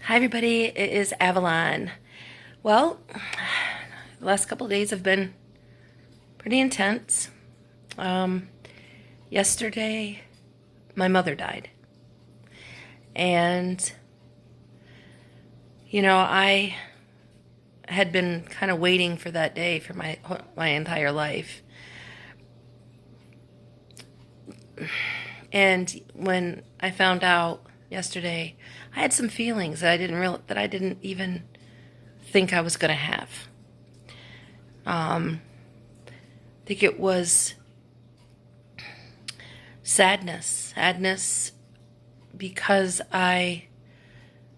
Hi, everybody. It is Avalon. Well, the last couple of days have been pretty intense. Um, Yesterday, my mother died. And, I had been kind of waiting for that day for my entire life. And when I found out yesterday, I had some feelings that I didn't even think I was going to have. I think it was sadness because I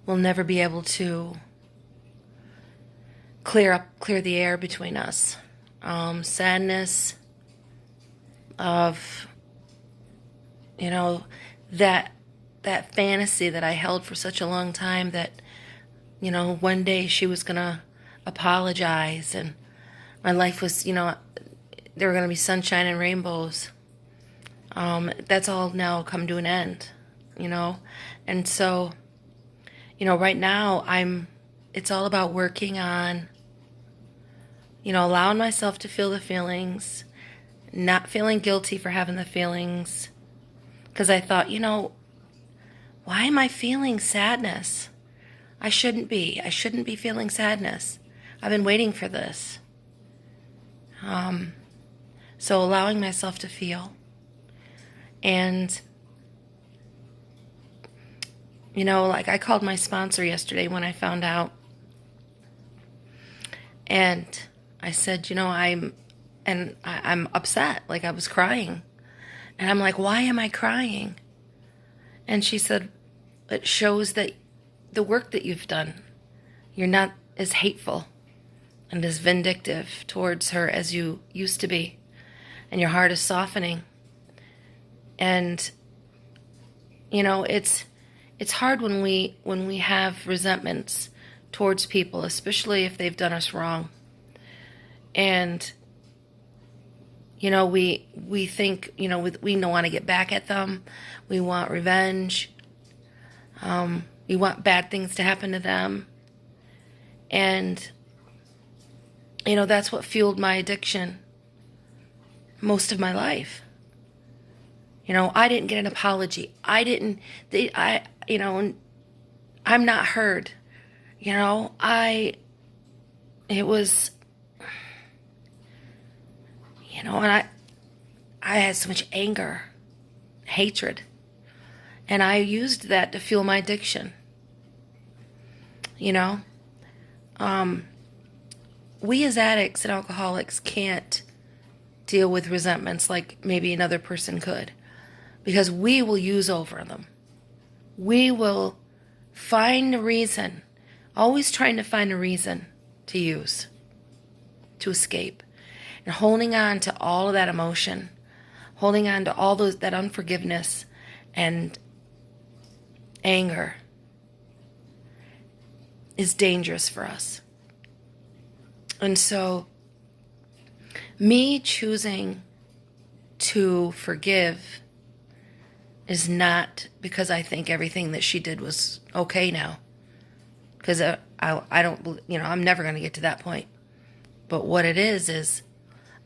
will never be able to clear the air between us. Sadness of, that fantasy that I held for such a long time that, one day she was gonna apologize and my life was, there were gonna be sunshine and rainbows. That's all now come to an end, and so, right now it's all about working on, allowing myself to feel the feelings, not feeling guilty for having the feelings. Because I thought, why am I feeling sadness? I shouldn't be. I shouldn't be feeling sadness. I've been waiting for this. So allowing myself to feel. And, like I called my sponsor yesterday when I found out. And I said, I'm upset. Like I was crying. And I'm like, why am I crying? And she said, it shows that the work that you've done, you're not as hateful and as vindictive towards her as you used to be. And your heart is softening. And, it's hard when we have resentments towards people, especially if they've done us wrong. And we think, we don't want to get back at them. We want revenge. We want bad things to happen to them. And, that's what fueled my addiction most of my life. I didn't get an apology. I'm not heard. It was, and I had so much anger, hatred, and I used that to fuel my addiction. We as addicts and alcoholics can't deal with resentments like maybe another person could, because we will use over them. We will find a reason, always trying to find a reason to use, to escape. And holding on to all of that emotion, holding on to all that unforgiveness and anger is dangerous for us. And so, me choosing to forgive is not because I think everything that she did was okay now. Because I don't, I'm never going to get to that point. But what it is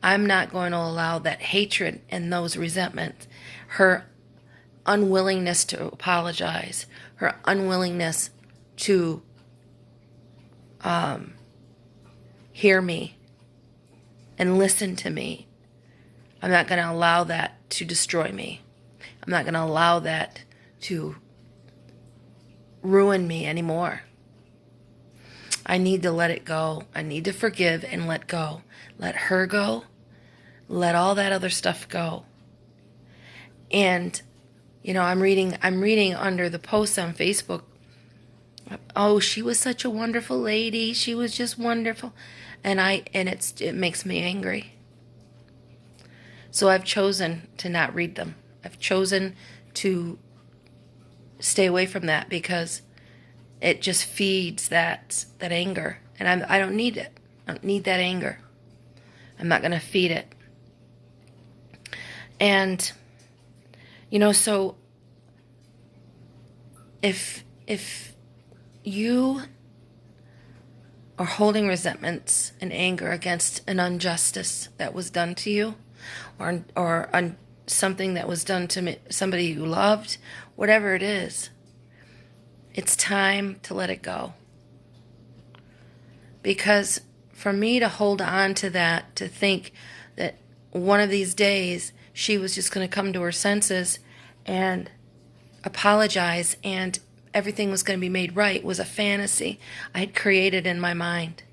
I'm not going to allow that hatred and those resentments, her unwillingness to apologize, her unwillingness to hear me and listen to me. I'm not going to allow that to destroy me. I'm not going to allow that to ruin me anymore. I need to let it go. I need to forgive and let go. Let her go. Let all that other stuff go. And, I'm reading under the posts on Facebook, oh, she was such a wonderful lady. She was just wonderful. And it makes me angry. So I've chosen to not read them. I've chosen to stay away from that because it just feeds that anger. And I don't need it. I don't need that anger. I'm not going to feed it. And, so if you are holding resentments and anger against an injustice that was done to you, or on something that was done to somebody you loved, whatever it is, it's time to let it go. Because for me to hold on to that, to think that one of these days she was just going to come to her senses and apologize and everything was going to be made right, was a fantasy I had created in my mind.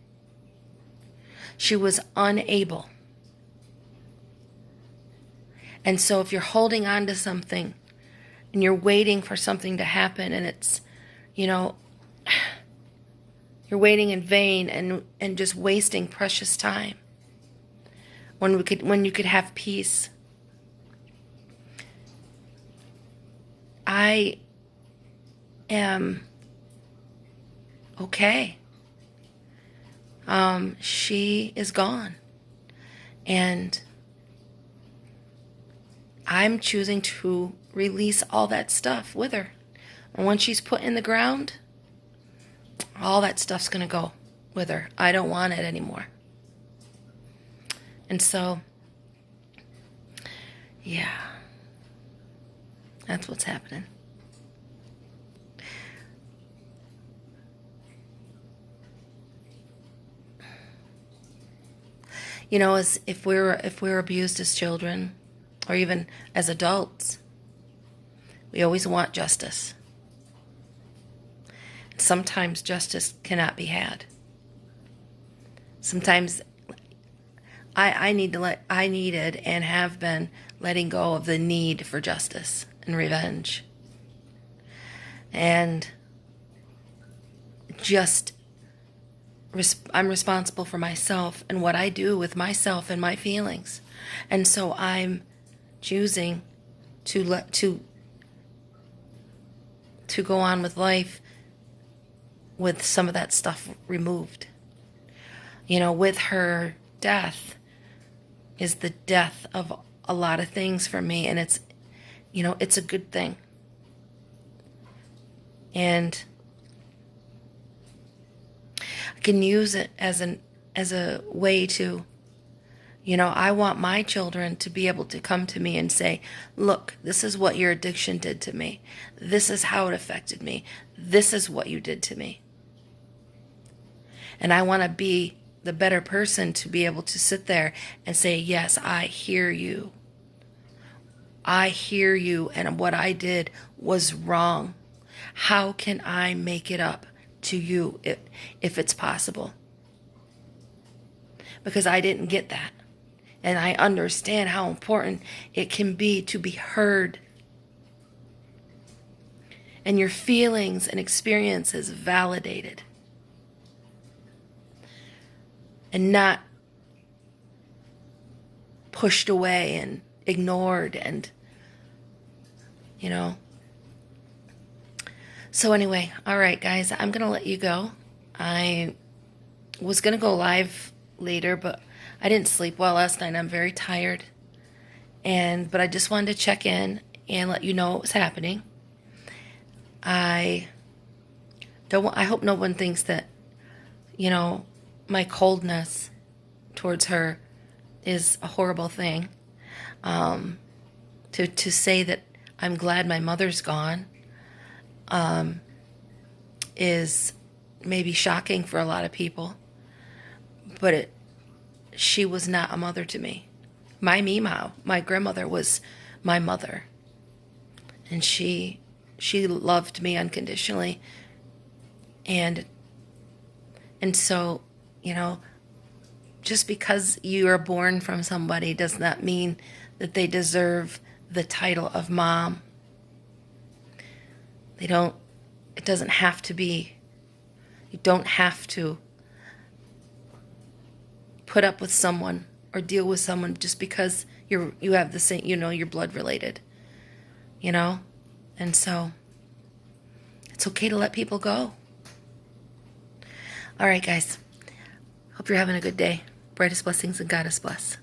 She was unable. And so if you're holding on to something and you're waiting for something to happen, and it's, you're waiting in vain and just wasting precious time when you could have peace. I am okay. She is gone. And I'm choosing to release all that stuff with her. And when she's put in the ground, all that stuff's going to go with her. I don't want it anymore. And so, yeah, that's what's happening. As if we're abused as children, or even as adults, we always want justice. Sometimes justice cannot be had. Sometimes I needed and have been letting go of the need for justice and revenge. And just I'm responsible for myself and what I do with myself and my feelings. And so I'm choosing to go on with life with some of that stuff removed. With her death is the death of a lot of things for me, and it's a good thing. And I can use it as a way to, I want my children to be able to come to me and say, look, this is what your addiction did to me. This is how it affected me. This is what you did to me. And I want to be the better person to be able to sit there and say, yes, I hear you. I hear you, and what I did was wrong. How can I make it up to you if it's possible? Because I didn't get that. And I understand how important it can be to be heard. And your feelings and experiences validated. And not pushed away and ignored and, So anyway, all right, guys, I'm going to let you go. I was going to go live later, but I didn't sleep well last night. I'm very tired. But I just wanted to check in and let you know what was happening. I hope no one thinks that, my coldness towards her is a horrible thing. To say that I'm glad my mother's gone is maybe shocking for a lot of people, but she was not a mother to me. My Mima, my grandmother, was my mother, and she loved me unconditionally, and so, just because you are born from somebody does not mean that they deserve the title of mom. It doesn't have to be. You don't have to put up with someone or deal with someone just because you have the same, you're blood related, and so it's okay to let people go. All right, guys. Hope you're having a good day. Brightest blessings and Goddess bless.